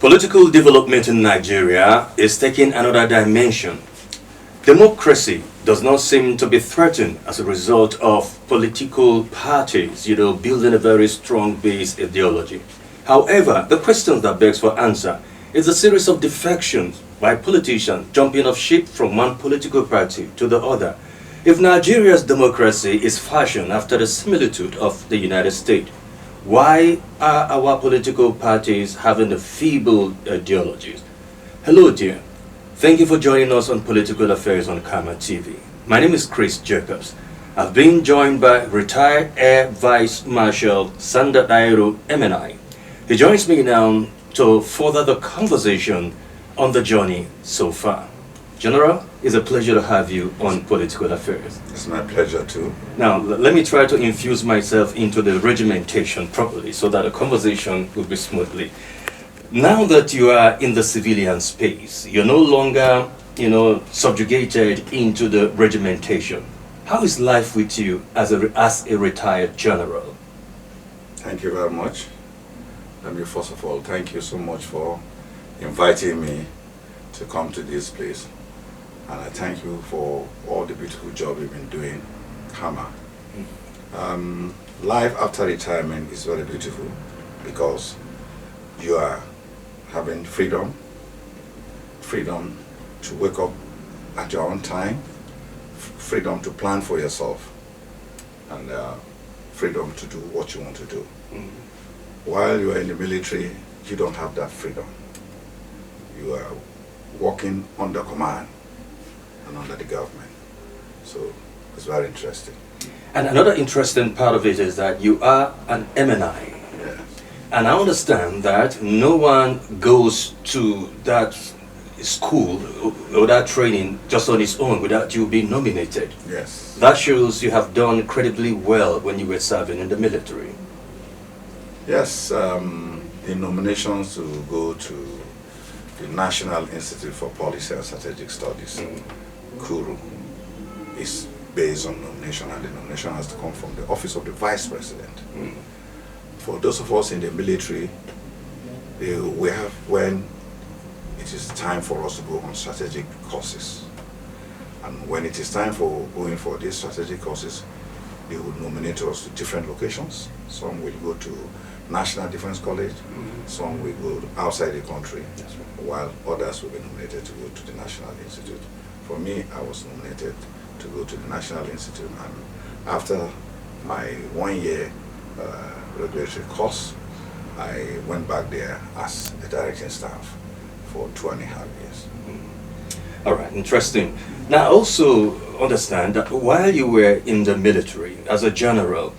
Political development in Nigeria is taking another dimension. Democracy does not seem to be threatened as a result of political parties, building a very strong base ideology. However, the question that begs for answer is a series of defections by politicians jumping off ship from one political party to the other. If Nigeria's democracy is fashioned after the similitude of the United States, why are our political parties having the feeble ideologies? Hello dear, thank you for joining us on Political Affairs on Karma TV. My name is Chris Jacobs. I've been joined by retired Air Vice Marshal Dahiru MNI. He joins me now to further the conversation on the journey so far. General, it's a pleasure to have you on Political Affairs. It's my pleasure too. Now, let me try to infuse myself into the regimentation properly so that the conversation will be smoothly. Now that you are in the civilian space, you're no longer, subjugated into the regimentation. How is life with you as a retired general? Thank you very much. Let me first of all thank you so much for inviting me to come to this place. And I thank you for all the beautiful job you've been doing, Karma. Life after retirement is very beautiful because you are having freedom to wake up at your own time, freedom to plan for yourself, and freedom to do what you want to do. While you are in the military, you don't have that freedom. You are working under command and under the government. So it's very interesting. And another interesting part of it is that you are an MNI. Yes. And I understand that no one goes to that school or that training just on its own without you being nominated. Yes. That shows you have done incredibly well when you were serving in the military. Yes, the nominations to go to the National Institute for Policy and Strategic Studies, Kuru, is based on nomination, and the nomination has to come from the office of the Vice President. For those of us in the military, we have when it is time for us to go on strategic courses. And when it is time for going for these strategic courses, they will nominate us to different locations. Some will go to National Defense College, some will go outside the country, while others will be nominated to go to the National Institute. For me, I was nominated to go to the National Institute, and after my 1 year regulatory course, I went back there as a directing staff for 2.5 years. All right, interesting. Now, I also understand that while you were in the military as a general,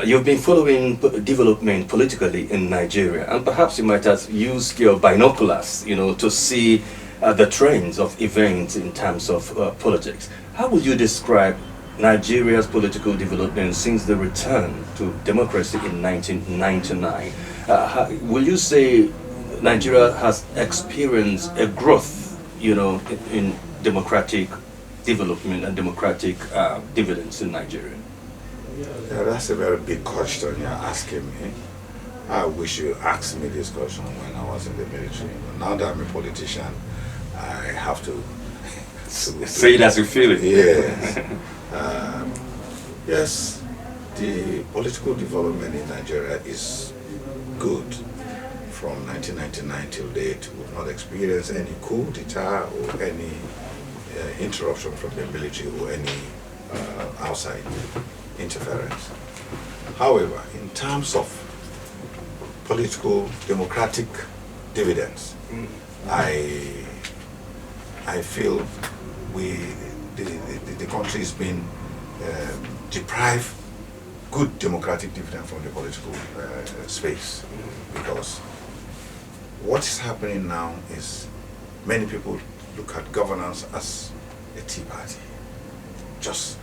you've been following development politically in Nigeria, and perhaps you might have used your binoculars, to see the trends of events in terms of politics. How would you describe Nigeria's political development since the return to democracy in 1999? Will you say Nigeria has experienced a growth, in democratic development and democratic dividends in Nigeria? Yeah, that's a very big question you're asking me. I wish you asked me this question when I was in the military. But now that I'm a politician, I have to say it as you feel it. Yes. Yes, the political development in Nigeria is good. From 1999 till date, we've not experienced any coup d'etat or any interruption from the military or any outside interference. However, in terms of political democratic dividends, I feel the country is being deprived good democratic dividend from the political space, because what is happening now is many people look at governance as a tea party. Just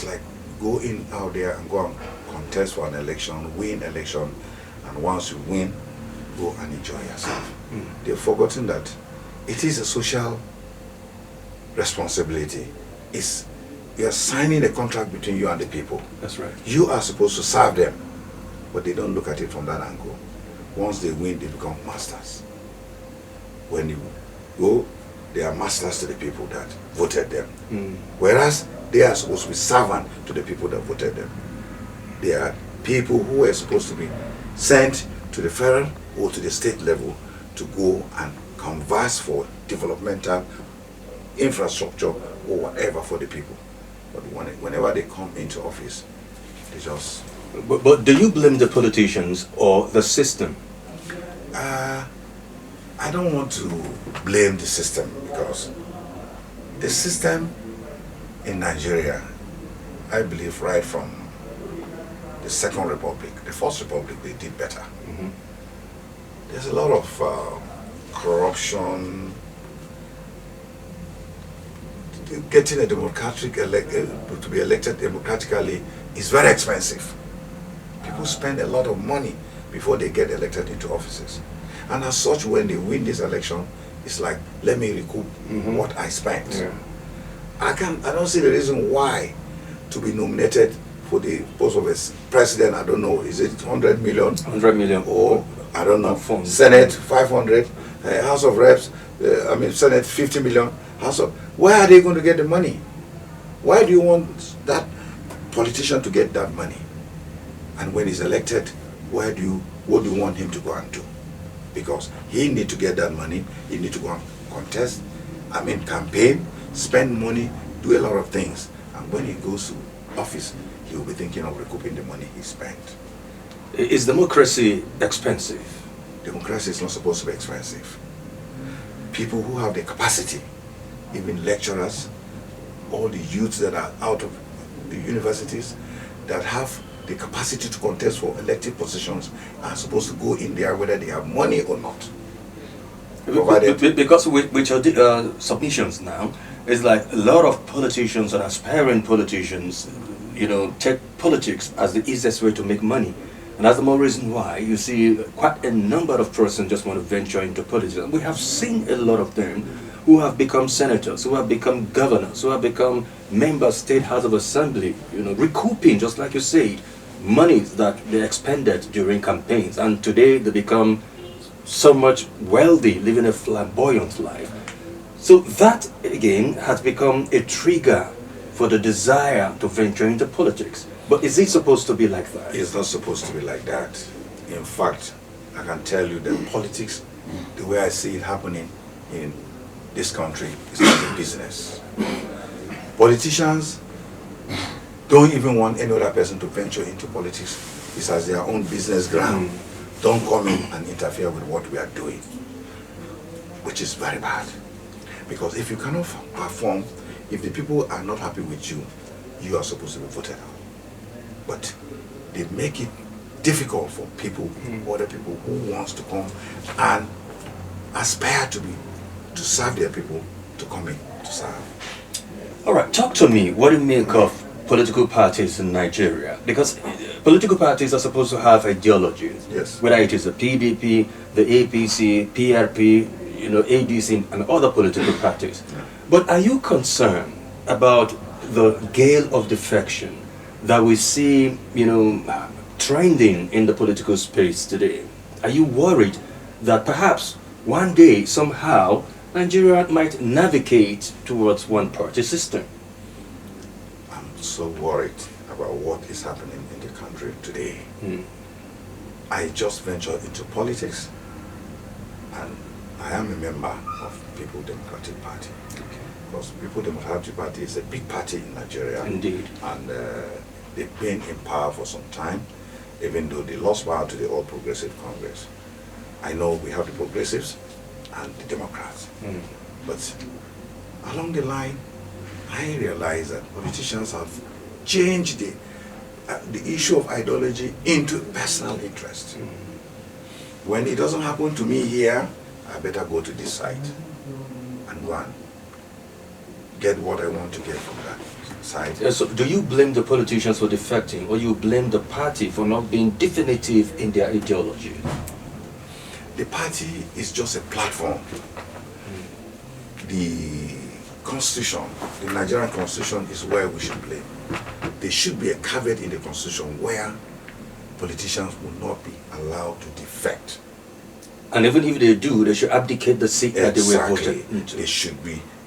like go in out there and go and contest for an election, win election, and once you win, go and enjoy yourself. They've forgotten that it is a social responsibility. You are signing a contract between you and the people. That's right. You are supposed to serve them, but they don't look at it from that angle. once they win, they become masters. When you go, they are masters to the people that voted them. Whereas they are supposed to be servant to the people that voted them. They are people who are supposed to be sent to the federal or to the state level to go and converse for developmental infrastructure or whatever for the people. But whenever they come into office, they just... But do you blame the politicians or the system? I don't want to blame the system, because the system in Nigeria, I believe right from the Second Republic, the First Republic, they did better. There's a lot of corruption. Getting a democratic to be elected democratically is very expensive. People spend a lot of money before they get elected into offices. And as such, when they win this election, it's like, let me recoup what I spent. Yeah. I don't see the reason why to be nominated for the post of a president. I don't know, is it 100 million? 100 million. Or, I don't know, Funds. Senate 500, House of Reps, Senate 50 million. Where are they going to get the money? Why do you want that politician to get that money? And when he's elected, what do you want him to go and do? Because he need to get that money, he need to go and contest, campaign, spend money, do a lot of things. And when he goes to office, he will be thinking of recouping the money he spent. Is democracy expensive? Democracy is not supposed to be expensive. People who have the capacity, even lecturers, all the youths that are out of the universities that have the capacity to contest for elected positions are supposed to go in there whether they have money or not. Provided, because with your submissions now, it's like a lot of politicians and aspiring politicians, take politics as the easiest way to make money. And that's the more reason why you see quite a number of persons just want to venture into politics. And we have seen a lot of them who have become senators, who have become governors, who have become members of State House of Assembly, recouping, just like you said, money that they expended during campaigns. And today they become so much wealthy, living a flamboyant life. So that, again, has become a trigger for the desire to venture into politics. But is it supposed to be like that? It's not supposed to be like that. In fact, I can tell you that politics, the way I see it happening in this country, is like a business. Politicians don't even want any other person to venture into politics. It's as their own business ground. Don't come in and interfere with what we are doing, which is very bad. Because if you cannot perform, if the people are not happy with you, you are supposed to be voted out. But they make it difficult for people, other people who wants to come and aspire to serve their people, to come in to serve. All right, talk to me. What do you make of political parties in Nigeria? Because political parties are supposed to have ideologies. Yes. Whether it is the PDP, the APC, PRP, ADC, and other political parties. But are you concerned about the gale of defection that we see, trending in the political space today? Are you worried that perhaps one day, somehow, Nigeria might navigate towards one-party system? I'm so worried about what is happening in the country today. I just ventured into politics, and I am a member of People Democratic Party. Because People Democratic Party is a big party in Nigeria. Indeed. And they've been in power for some time, even though they lost power to the All Progressive Congress. I know we have the Progressives and the Democrats. But along the line, I realize that politicians have changed the issue of ideology into personal interest. When it doesn't happen to me here, I better go to this side and go and get what I want to get from that side. So do you blame the politicians for defecting, or you blame the party for not being definitive in their ideology? The party is just a platform. The Constitution, the Nigerian Constitution, is where we should blame. There should be a caveat in the Constitution where politicians will not be allowed to defect. And even if they do, they should abdicate the seat that they were voted into. They should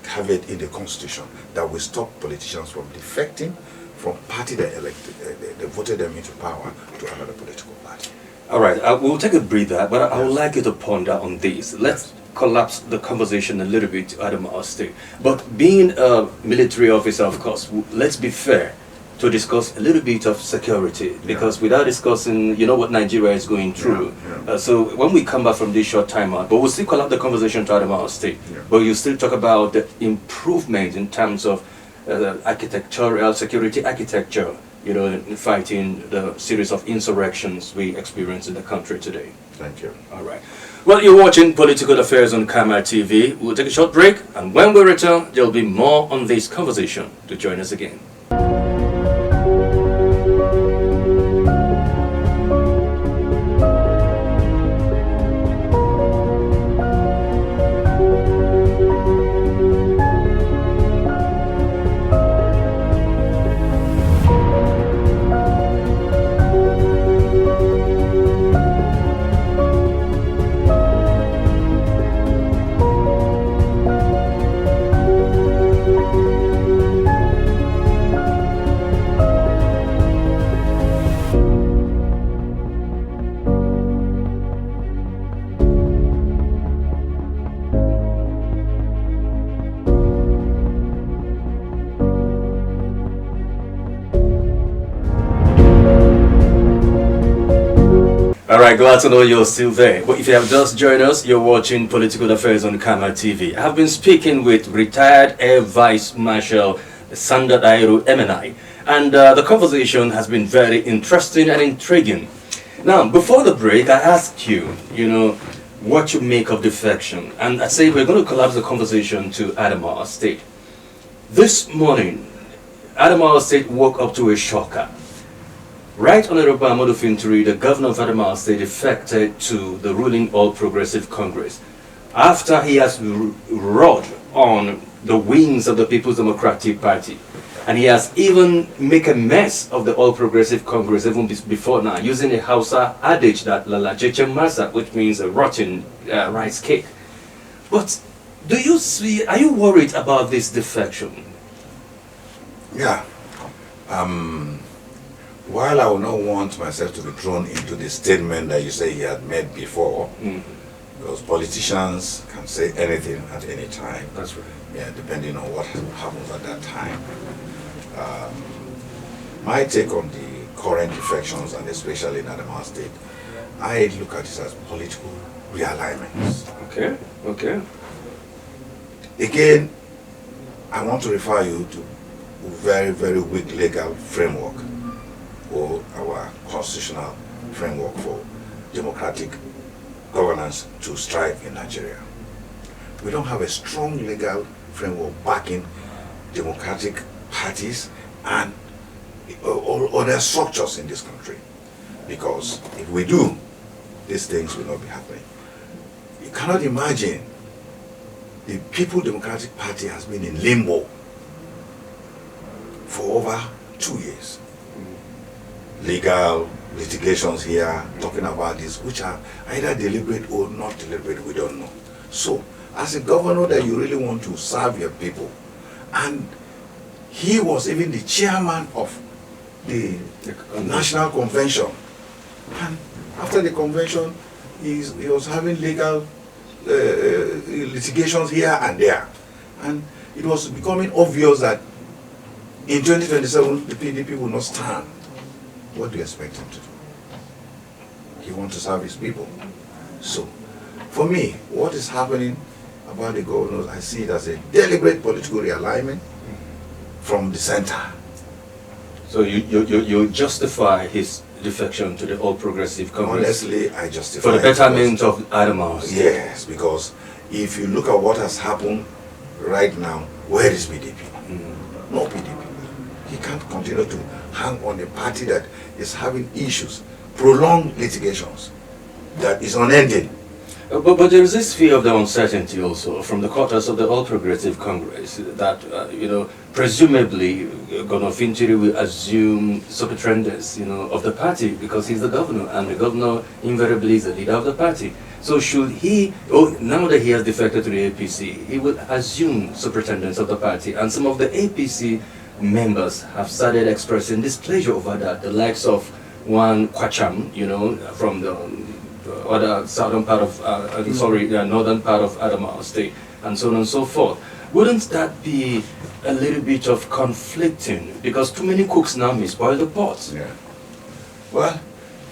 have it in the constitution that will stop politicians from defecting from party they elected, they voted them into power to another political party. All right, we'll take a breather, but I would like you to ponder on this. Let's collapse the conversation a little bit to Adamawa State. But being a military officer, of course, let's be fair to discuss a little bit of security, because without discussing, you know what Nigeria is going through. So when we come back from this short time out, but we'll still collapse the conversation to Adamawa State. But you still talk about the improvement in terms of architectural security architecture, you know, in fighting the series of insurrections we experience in the country today. Thank you. All right. Well, you're watching Political Affairs on Camera TV. We'll take a short break, and when we return, there'll be more on this conversation. To join us again. Alright, glad to know you're still there. But if you have just joined us, you're watching Political Affairs on Camera TV. I have been speaking with retired Air Vice Marshal Sanda Dahiru MNI, and the conversation has been very interesting and intriguing. Now, before the break, I asked you, you know, what you make of defection, and I said we're going to collapse the conversation to Adamawa State. This morning, Adamawa State woke up to a shocker. Right Honorable Amadou Finturi, the governor of Adamawa State, defected to the ruling All Progressive Congress after he has rode on the wings of the People's Democratic Party. And he has even made a mess of the All Progressive Congress even before now, using a Hausa adage that Lala Jeche Masa, which means a rotten rice cake. But do you see, are you worried about this defection? Yeah. While I would not want myself to be thrown into the statement that you say he had made before, because politicians can say anything at any time. That's right. Yeah, depending on what happens at that time. My take on the current defections, and especially in Adamawa State, I look at it as political realignments. Okay, okay. Again, I want to refer you to a very, very weak legal framework, or our constitutional framework for democratic governance to strive in Nigeria. We don't have a strong legal framework backing democratic parties and or other structures in this country. Because if we do, these things will not be happening. You cannot imagine the People Democratic Party has been in limbo for over 2 years. Legal litigations here, talking about this, which are either deliberate or not deliberate, we don't know. So, as a governor that you really want to serve your people, and he was even the chairman of the National Convention, and after the convention, he was having legal litigations here and there, and it was becoming obvious that in 2027 the PDP will not stand. What do you expect him to do? He wants to serve his people. So, for me, what is happening about the governors, I see it as a deliberate political realignment from the center. So you justify his defection to the All Progressive Congress? Honestly, I justify for the betterment of Adamawa State. Yes, because if you look at what has happened right now, where is PDP? No PDP. He can't continue to hang on a party that is having issues, prolonged litigations, that is unending. But there is this fear of the uncertainty also from the quarters of the All Progressive Congress that, you know, presumably Governor Fintiri will assume superintendence, of the party because he's the governor, and the governor invariably is the leader of the party. So should he, now that he has defected to the APC, he will assume superintendence of the party, and some of the APC members have started expressing displeasure over that, the likes of one Kwacham, from the other southern part of, northern part of Adamawa State, and so on and so forth. Wouldn't that be a little bit of conflicting? Because too many cooks now may spoil the pot. Yeah. Well,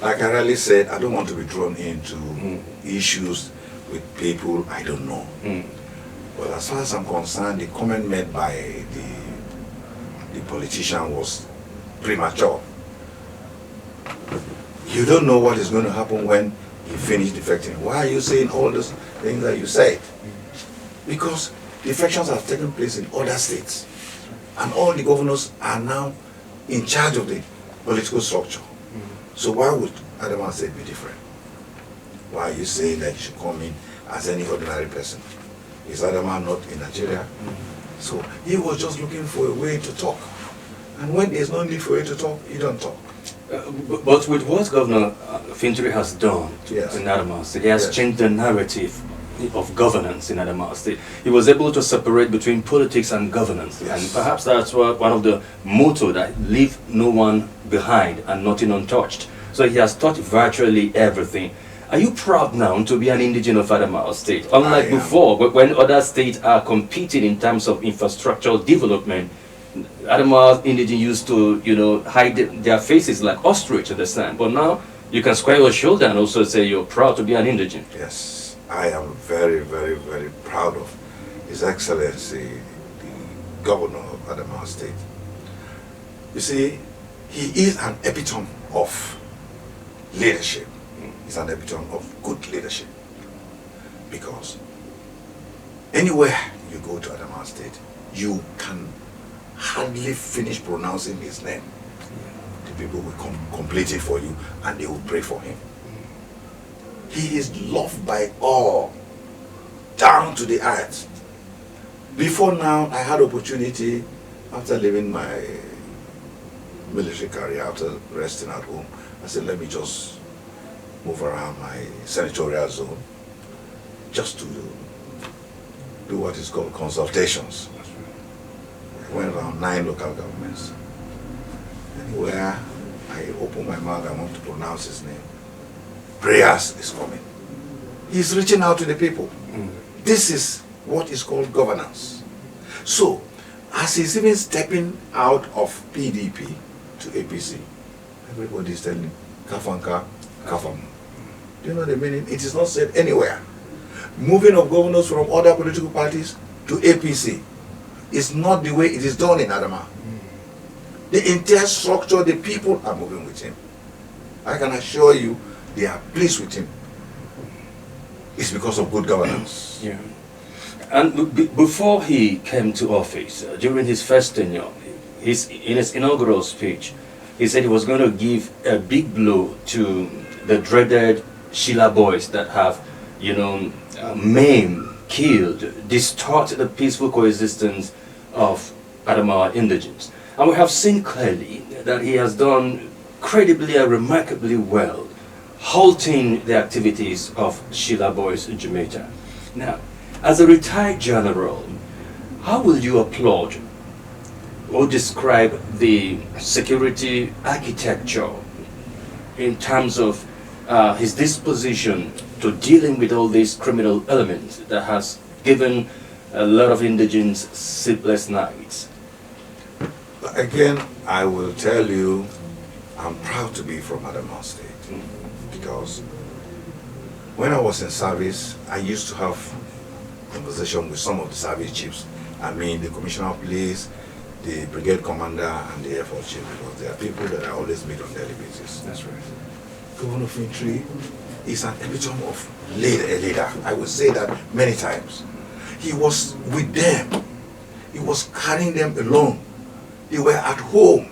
like I really said, I don't want to be drawn into issues with people I don't know. But as far as I'm concerned, the comment made by the politician was premature. You don't know what is going to happen when you finish defecting. Why are you saying all those things that you said? Because defections have taken place in other states, and all the governors are now in charge of the political structure. So why would Adamawa State be different? Why are you saying that you should come in as any ordinary person? Is Adamawa not in Nigeria? So he was just looking for a way to talk. And when there's no need for you to talk, you don't talk. But with what Governor Fintiri has done in Adamawa State, he has changed the narrative of governance in Adamawa State. He was able to separate between politics and governance, and perhaps that's one of the motto, that leave no one behind and nothing untouched. So he has taught virtually everything. Are you proud now to be an indigene of Adamawa State? Unlike before, when other states are competing in terms of infrastructural development, Adamawa indigene used to, hide their faces like ostrich in the sand. But now you can square your shoulder and also say you're proud to be an indigene. Yes. I am very, very, very proud of His Excellency, the Governor of Adamawa State. You see, he is an epitome of leadership. He's an epitome of good leadership. Because anywhere you go to Adamawa State, you can hardly finish pronouncing his name. The people will complete it for you, and they will pray for him. He is loved by all, down to the earth. Before now, I had opportunity, after leaving my military career, after resting at home, I said, let me just move around my senatorial zone, just to do what is called consultations. I went around 9 local governments. Anywhere I open my mouth, I want to pronounce his name, prayers is coming. He's reaching out to the people. This is what is called governance. So, as he's even stepping out of PDP to APC, everybody is telling him, Kafanka, Kafam. Do you know the meaning? It is not said anywhere. Moving of governors from other political parties to APC is not the way it is done in Adamawa. The entire structure, the people are moving with him. I can assure you, they are pleased with him. It's because of good governance. Yeah. And before he came to office, during his first tenure, in his inaugural speech, he said he was going to give a big blow to the dreaded Sheila boys that have, maimed, killed, distorted the peaceful coexistence of Adamawa indigenes. And we have seen clearly that he has done credibly and remarkably well, halting the activities of Sheila boys in Jamaica. Now, as a retired general, how will you applaud or describe the security architecture in terms of his disposition to dealing with all these criminal elements that has given a lot of indigenes sleepless nights? Again, I will tell you, I'm proud to be from Adamawa State, because when I was in service, I used to have conversation with some of the service chiefs. I mean, the commissioner of police, the brigade commander, and the Air Force chief, because they are people that I always meet on a daily basis. That's right. Governor Fintiri is an epitome of a leader. I will say that many times. He was with them. He was carrying them along. They were at home.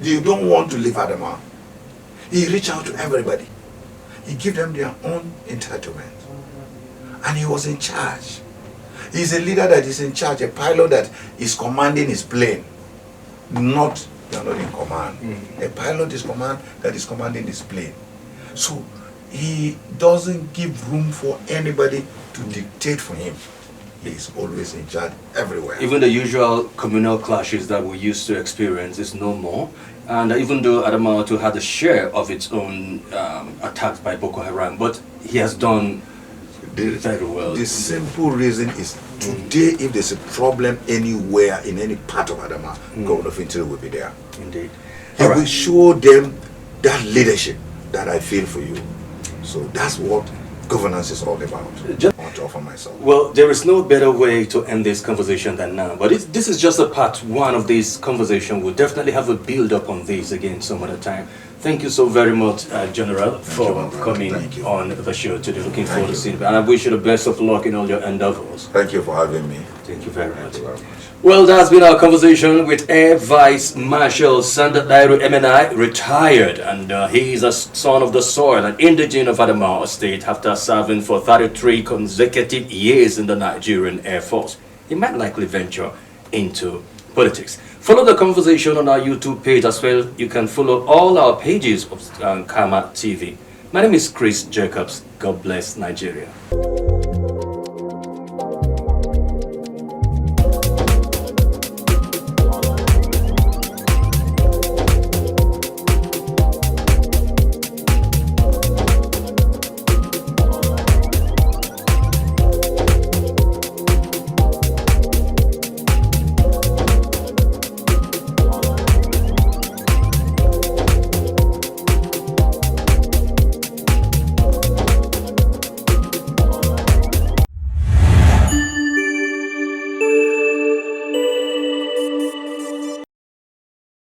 They don't want to leave Adamawa. He reached out to everybody. He gave them their own entitlement. And he was in charge. He's a leader that is in charge, a pilot that is commanding his plane. Not, you're not in command. A pilot is that is commanding his plane. So he doesn't give room for anybody to dictate for him. He is always in charge everywhere. Even the usual communal clashes that we used to experience is no more. And even though Adamawa had a share of its own attacks by Boko Haram, but he has done very well. The simple reason is today, if there's a problem anywhere in any part of Adamawa, Governor of Interior will be there. Indeed. He will show them that leadership that I feel for you. So that's what governance is all about. I want to offer myself. Well, there is no better way to end this conversation than now. But this is just a part one of this conversation. We'll definitely have a build up on this again some other time. Thank you so very much, General, for coming on the show today. Looking forward to seeing you. And I wish you the best of luck in all your endeavors. Thank you for having me. Thank you very much. Well, that's been our conversation with Air Vice Marshal Dahiru MNI, retired, and he is a son of the soil and indigene of Adamawa State after serving for 33 consecutive years in the Nigerian Air Force. He might likely venture into politics. Follow the conversation on our YouTube page as well. You can follow all our pages of Karma TV. My name is Chris Jacobs. God bless Nigeria.